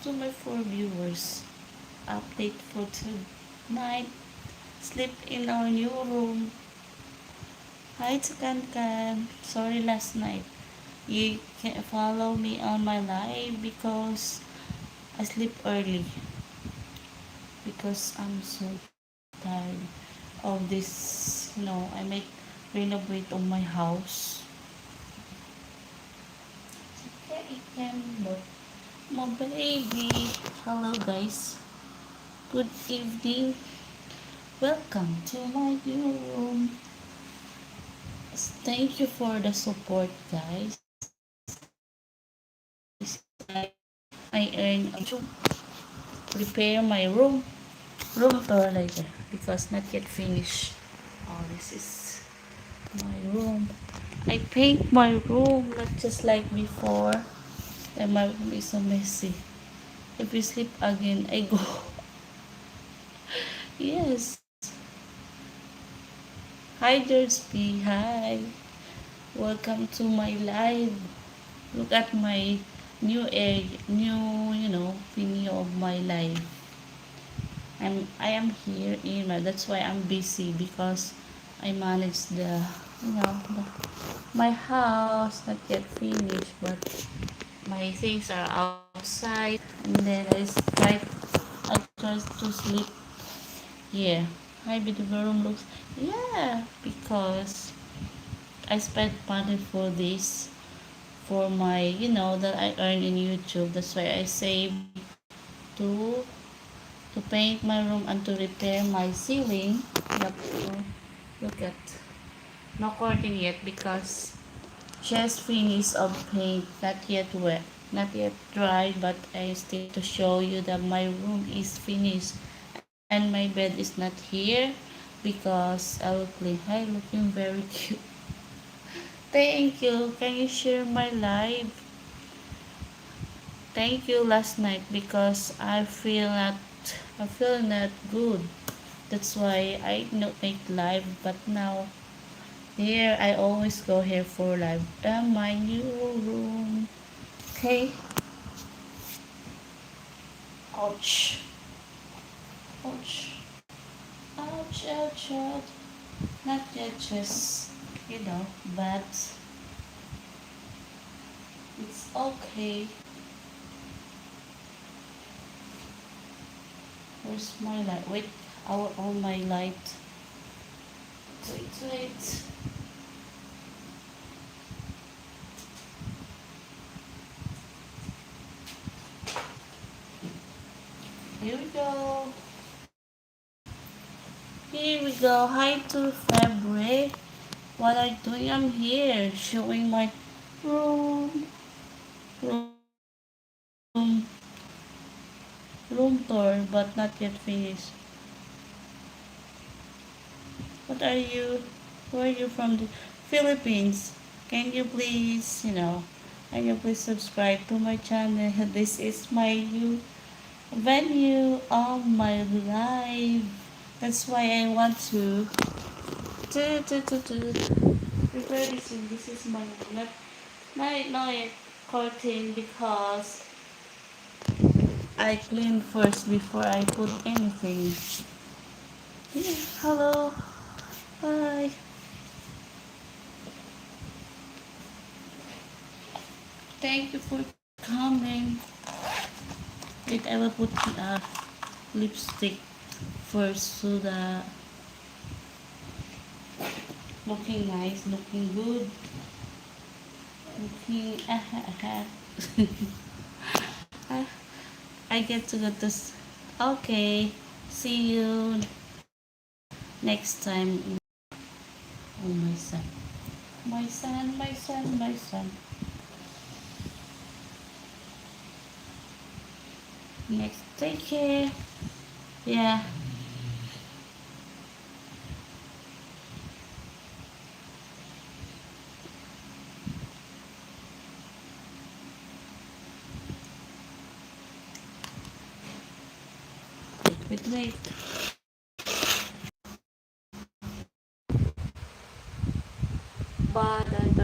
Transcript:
to my 4 viewers. Update for tonight. Sleep in our new room. Hi to Kankan. Sorry last night. You can follow me on my live because I sleep early. Because I'm so tired of this, I might renovate on my house. Okay, I can look. My baby. Hello guys. Good evening. Welcome to my new room. Thank you for the support, guys. I earn to prepare my room tour later because not yet finished. Oh, this is my room. I paint my room not just like before. And my room is so messy. If you sleep again, I go. Yes. Hi, George P. Hi. Welcome to my live. Look at my new egg, video of my life. I am here in that's why I'm busy because I manage my house not yet finished, but my things are outside, and then I try to sleep here. Hi, beautiful room looks, yeah, because I spent money for this, for my, that I earn in YouTube. That's why I save to to paint my room and to repair my ceiling. Yep. Look at, no curtain yet because just finished of paint, not yet wet, not yet dry, but I still to show you that my room is finished and my bed is not here because I will clean. Hi, looking very cute. Thank you. Can you share my live? Thank you last night because I feel not good. That's why I not make live, but now here I always go here for live. My new room. Okay. Ouch. Ouch. Ouch, ouch, ouch. Not yet, just, but it's okay. Where's my light? Wait, our all my light. Wait. Here we go. Here we go. Hi to February. What are you doing? I'm here showing my room. Room room tour, but not yet finished. What are you? Where are you from? The Philippines. Can you please, subscribe to my channel? This is my new venue of my life. That's why I want to prepare this one. This is my not curtain because I clean first before I put anything. Yeah, hello. Hi. Thank you for coming. Wait, I will put lipstick first so that looking nice, looking good, looking Ah, I get to go to okay. See you next time. Oh, my son. My son, my son, my son. Next, take care. Yeah. Wait.